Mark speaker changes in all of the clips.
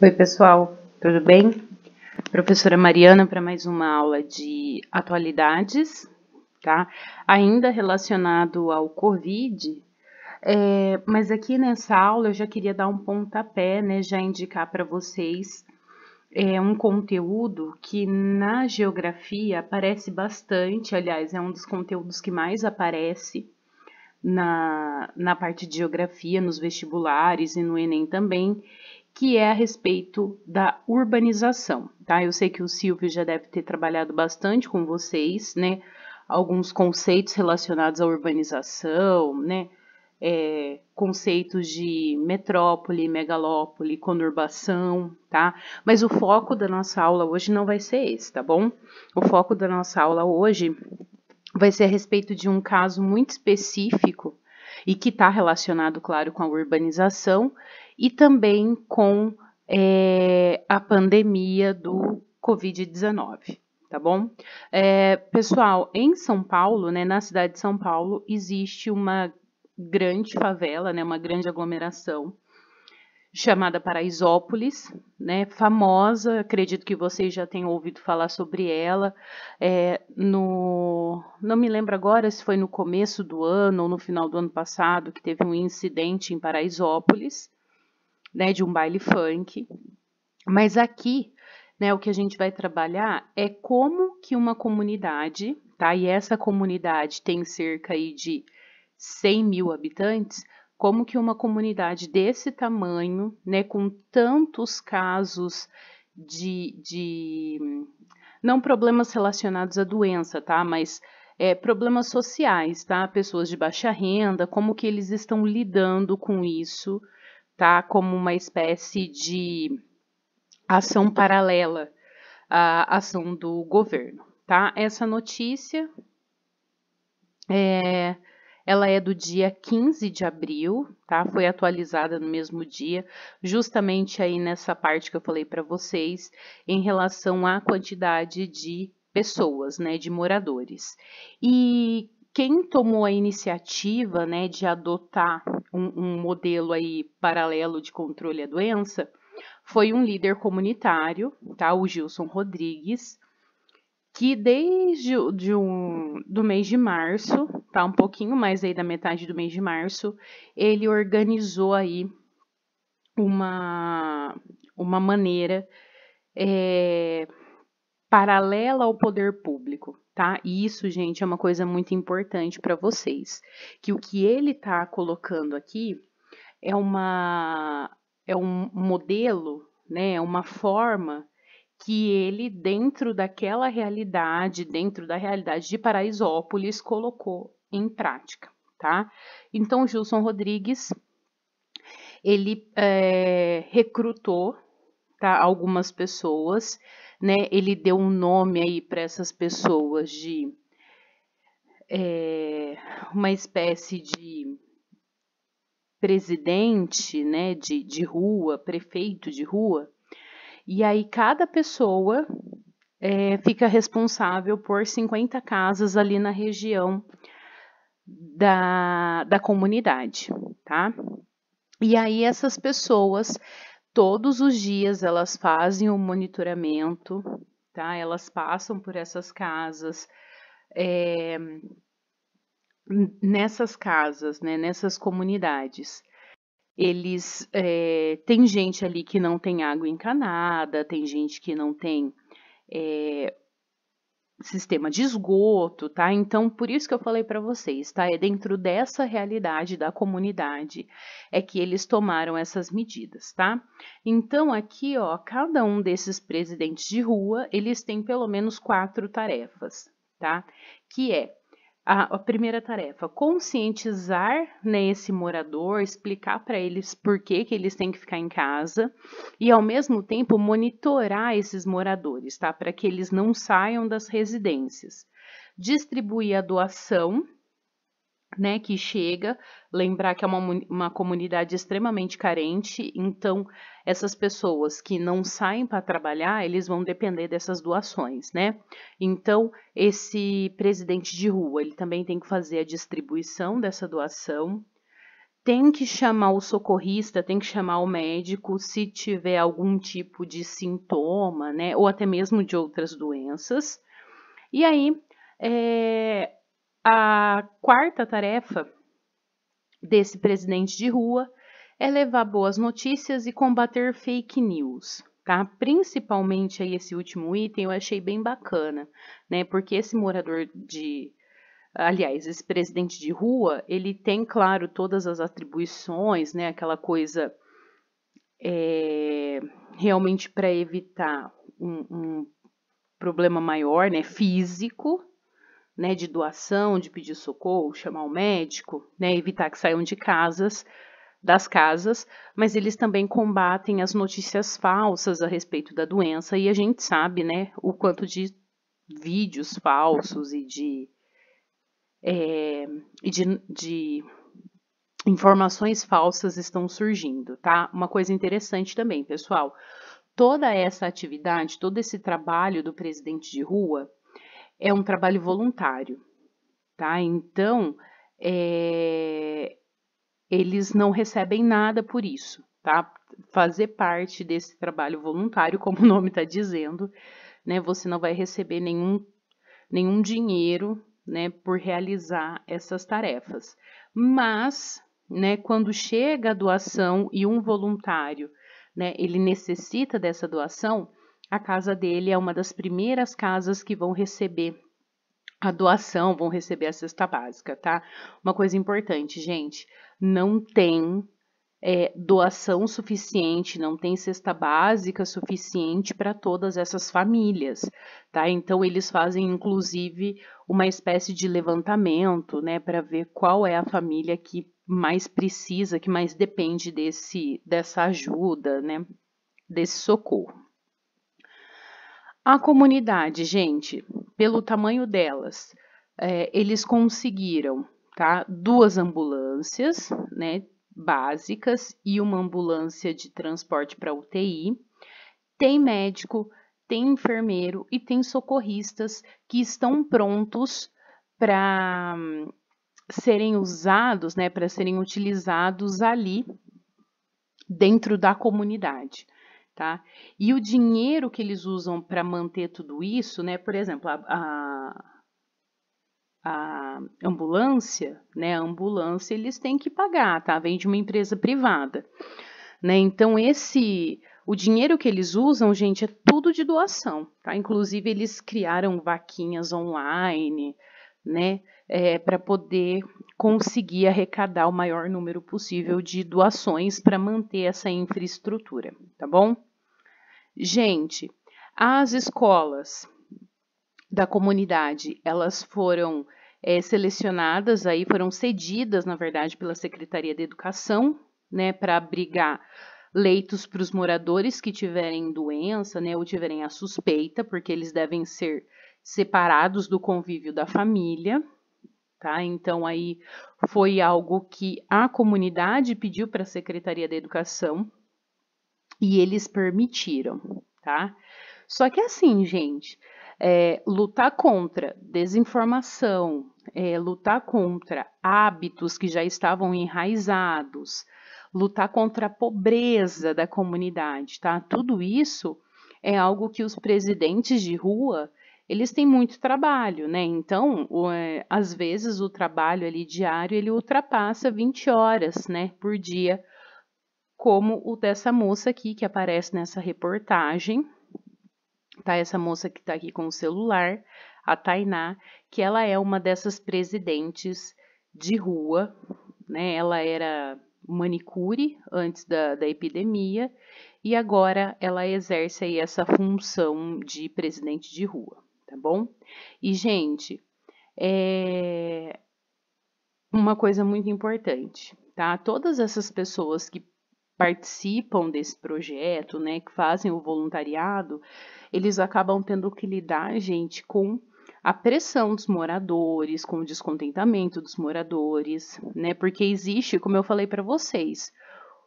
Speaker 1: Oi, pessoal, tudo bem? Professora Mariana para mais uma aula de atualidades, tá? Ainda relacionado ao Covid, mas aqui nessa aula eu já queria dar um pontapé, né? Já indicar para vocês um conteúdo que na geografia aparece bastante, aliás, é um dos conteúdos que mais aparece na parte de geografia, nos vestibulares e no Enem também, que é a respeito da urbanização, tá? Eu sei que o Silvio já deve ter trabalhado bastante com vocês, né? Alguns conceitos relacionados à urbanização, né? Conceitos de metrópole, megalópole, conurbação, tá? Mas o foco da nossa aula hoje não vai ser esse, tá bom? O foco da nossa aula hoje vai ser a respeito de um caso muito específico e que está relacionado, claro, com a urbanização e também com a pandemia do Covid-19, tá bom? Pessoal, em São Paulo, né, na cidade de São Paulo, existe uma grande favela, né, uma grande aglomeração chamada Paraisópolis, né, famosa, acredito que vocês já tenham ouvido falar sobre ela, não me lembro agora se foi no começo do ano ou no final do ano passado que teve um incidente em Paraisópolis, né, de um baile funk, mas aqui, né, o que a gente vai trabalhar é como que uma comunidade, tá, e essa comunidade tem cerca aí de 100 mil habitantes, como que uma comunidade desse tamanho, né, com tantos casos de não problemas relacionados à doença, tá, mas problemas sociais, tá, pessoas de baixa renda, como que eles estão lidando com isso, tá, como uma espécie de ação paralela à ação do governo, tá? Essa notícia ela é do dia 15 de abril, tá? Foi atualizada no mesmo dia, justamente aí nessa parte que eu falei para vocês, em relação à quantidade de pessoas, né, de moradores. E quem tomou a iniciativa, né, de adotar um modelo aí paralelo de controle à doença foi um líder comunitário, tá? O Gilson Rodrigues, que desde do mês de março, tá? Um pouquinho mais aí da metade do mês de março, ele organizou aí uma maneira paralela ao poder público, tá? E isso, gente, é uma coisa muito importante para vocês, que o que ele está colocando aqui é é um modelo, né? É uma forma que ele, dentro daquela realidade, dentro da realidade de Paraisópolis, colocou em prática, tá? Então, o Gilson Rodrigues, ele recrutou, tá, algumas pessoas, né? Ele deu um nome aí para essas pessoas de uma espécie de presidente, né, de rua, prefeito de rua, e aí cada pessoa fica responsável por 50 casas ali na região da comunidade, tá? E aí essas pessoas, todos os dias, elas fazem o monitoramento, tá? Elas passam por essas casas, nessas casas, né, nessas comunidades. Eles tem gente ali que não tem água encanada, tem gente que não tem sistema de esgoto, tá? Então, por isso que eu falei para vocês, tá? É dentro dessa realidade da comunidade é que eles tomaram essas medidas, tá? Então, aqui, ó, cada um desses presidentes de rua, eles têm pelo menos 4 tarefas, tá? Que é a primeira tarefa, conscientizar, né, esse morador, explicar para eles por que eles têm que ficar em casa e, ao mesmo tempo, monitorar esses moradores, tá? Para que eles não saiam das residências. Distribuir a doação, né, que chega, lembrar que é uma comunidade extremamente carente, então essas pessoas que não saem para trabalhar, eles vão depender dessas doações, né? Então, esse presidente de rua, ele também tem que fazer a distribuição dessa doação, tem que chamar o socorrista, tem que chamar o médico se tiver algum tipo de sintoma, né? Ou até mesmo de outras doenças. E aí, a quarta tarefa desse presidente de rua é levar boas notícias e combater fake news, tá? Principalmente aí esse último item eu achei bem bacana, né? Porque esse presidente de rua, ele tem, claro, todas as atribuições, né? Aquela coisa realmente para evitar um problema maior, né? Físico, né, de doação, de pedir socorro, chamar o médico, né, evitar que saiam das casas, mas eles também combatem as notícias falsas a respeito da doença e a gente sabe, né, o quanto de vídeos falsos e de informações falsas estão surgindo, tá? Uma coisa interessante também, pessoal, toda essa atividade, todo esse trabalho do presidente de rua é um trabalho voluntário, tá? Então, eles não recebem nada por isso, tá? Fazer parte desse trabalho voluntário, como o nome está dizendo, né? Você não vai receber nenhum dinheiro, né, por realizar essas tarefas. Mas, né, quando chega a doação e um voluntário, né, ele necessita dessa doação, a casa dele é uma das primeiras casas que vão receber a doação, vão receber a cesta básica, tá? Uma coisa importante, gente, não tem doação suficiente, não tem cesta básica suficiente para todas essas famílias, tá? Então eles fazem inclusive uma espécie de levantamento, né, para ver qual é a família que mais precisa, que mais depende dessa ajuda, né, desse socorro. A comunidade, gente, pelo tamanho delas, eles conseguiram, tá? 2 ambulâncias, né, básicas e uma ambulância de transporte para UTI. Tem médico, tem enfermeiro e tem socorristas que estão prontos para serem usados, né, para serem utilizados ali dentro da comunidade. Tá? E o dinheiro que eles usam para manter tudo isso, né? Por exemplo, a ambulância, né? A ambulância eles têm que pagar, tá? Vem de uma empresa privada, né? Então o dinheiro que eles usam, gente, é tudo de doação, tá? Inclusive eles criaram vaquinhas online, né? Para poder conseguir arrecadar o maior número possível de doações para manter essa infraestrutura, tá bom? Gente, as escolas da comunidade, elas foram selecionadas aí, foram cedidas, na verdade, pela Secretaria de Educação, né, para abrigar leitos para os moradores que tiverem doença, né, ou tiverem a suspeita, porque eles devem ser separados do convívio da família, tá? Então aí foi algo que a comunidade pediu para a Secretaria de Educação e eles permitiram, tá? Só que assim, gente, lutar contra desinformação, lutar contra hábitos que já estavam enraizados, lutar contra a pobreza da comunidade, tá? Tudo isso é algo que os presidentes de rua, eles têm muito trabalho, né? Então, às vezes o trabalho ali diário, ele ultrapassa 20 horas, né, por dia, como o dessa moça aqui que aparece nessa reportagem, tá? Essa moça que tá aqui com o celular, a Tainá, que ela é uma dessas presidentes de rua, né? Ela era manicure antes da epidemia e agora ela exerce aí essa função de presidente de rua, tá bom? E, gente, uma coisa muito importante, tá? Todas essas pessoas que participam desse projeto, né, que fazem o voluntariado, eles acabam tendo que lidar, gente, com a pressão dos moradores, com o descontentamento dos moradores, né, porque existe, como eu falei para vocês,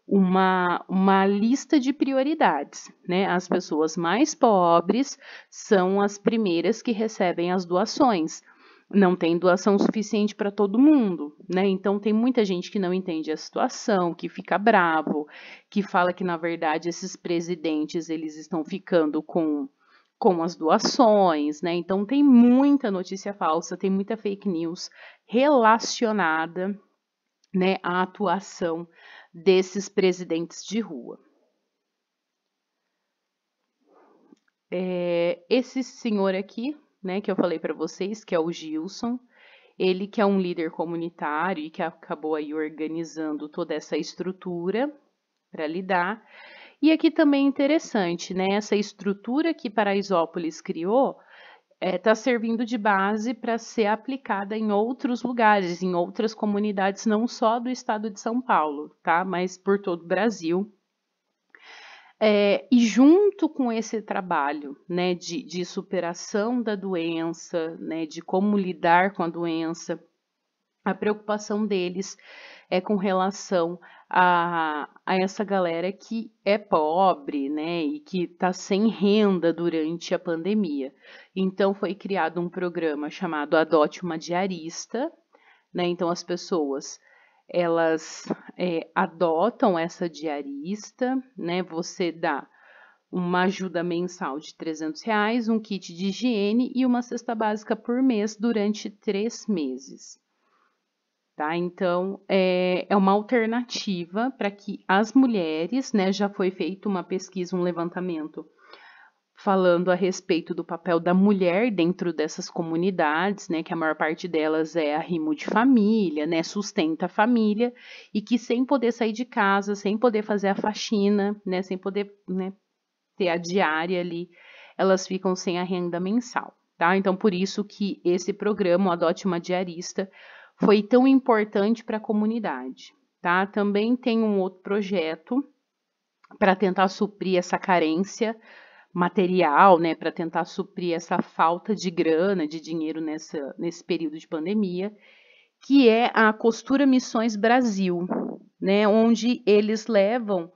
Speaker 1: uma lista de prioridades, né? As pessoas mais pobres são as primeiras que recebem as doações. não tem doação suficiente para todo mundo, né? Então tem muita gente que não entende a situação, que fica bravo, que fala que na verdade esses presidentes eles estão ficando com as doações, né? Então tem muita notícia falsa, tem muita fake news relacionada, né, à atuação desses presidentes de rua. Esse senhor aqui, né, que eu falei para vocês, que é o Gilson, ele que é um líder comunitário e que acabou aí organizando toda essa estrutura para lidar. E aqui também é interessante, né, essa estrutura que Paraisópolis criou está servindo de base para ser aplicada em outros lugares, em outras comunidades, não só do estado de São Paulo, tá, mas por todo o Brasil. E junto com esse trabalho, né, de superação da doença, né, de como lidar com a doença, a preocupação deles é com relação a essa galera que é pobre, né, e que está sem renda durante a pandemia. Então, foi criado um programa chamado Adote uma Diarista, né, então as pessoas elas adotam essa diarista, né? Você dá uma ajuda mensal de R$ 300, um kit de higiene e uma cesta básica por mês durante 3 meses. Tá? Então, é uma alternativa para que as mulheres, né? Já foi feita uma pesquisa, um levantamento falando a respeito do papel da mulher dentro dessas comunidades, né, que a maior parte delas é arrimo de família, né, sustenta a família, e que sem poder sair de casa, sem poder fazer a faxina, né, sem poder, né, ter a diária ali, elas ficam sem a renda mensal, tá? Então, por isso que esse programa, o Adote uma Diarista, foi tão importante para a comunidade, tá? Também tem um outro projeto para tentar suprir essa carência material, né, para tentar suprir essa falta de grana, de dinheiro nesse período de pandemia, que é a Costura Missões Brasil, né, onde eles levam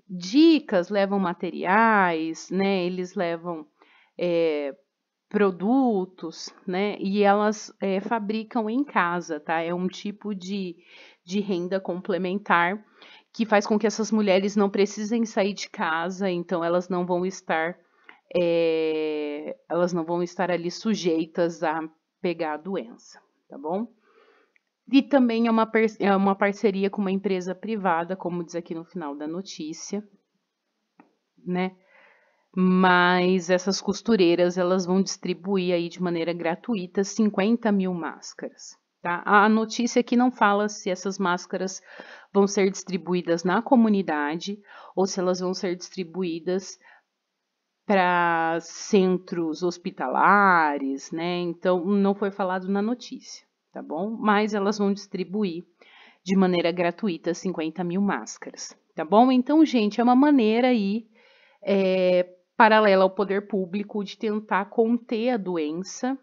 Speaker 1: dicas, levam materiais, né, eles levam produtos, né, e elas fabricam em casa, tá? É um tipo de renda complementar que faz com que essas mulheres não precisem sair de casa, então elas não vão estar ali sujeitas a pegar a doença, tá bom? E também é uma parceria com uma empresa privada, como diz aqui no final da notícia, né? Mas essas costureiras elas vão distribuir aí de maneira gratuita 50 mil máscaras. Tá? A notícia aqui não fala se essas máscaras vão ser distribuídas na comunidade ou se elas vão ser distribuídas para centros hospitalares, né? Então não foi falado na notícia, tá bom? Mas elas vão distribuir de maneira gratuita 50 mil máscaras, tá bom? Então, gente, é uma maneira aí paralela ao poder público de tentar conter a doença,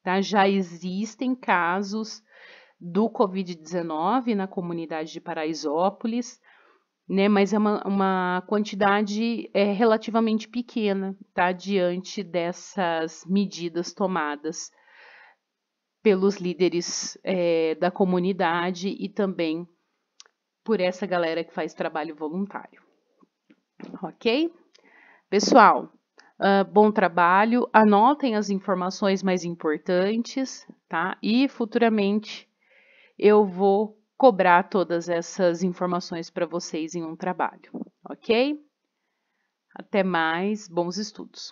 Speaker 1: tá? Já existem casos do Covid-19 na comunidade de Paraisópolis, né? Mas é uma quantidade relativamente pequena, tá? Diante dessas medidas tomadas pelos líderes da comunidade e também por essa galera que faz trabalho voluntário. Ok? Pessoal, bom trabalho, anotem as informações mais importantes, tá? E futuramente eu vou cobrar todas essas informações para vocês em um trabalho, ok? Até mais, bons estudos!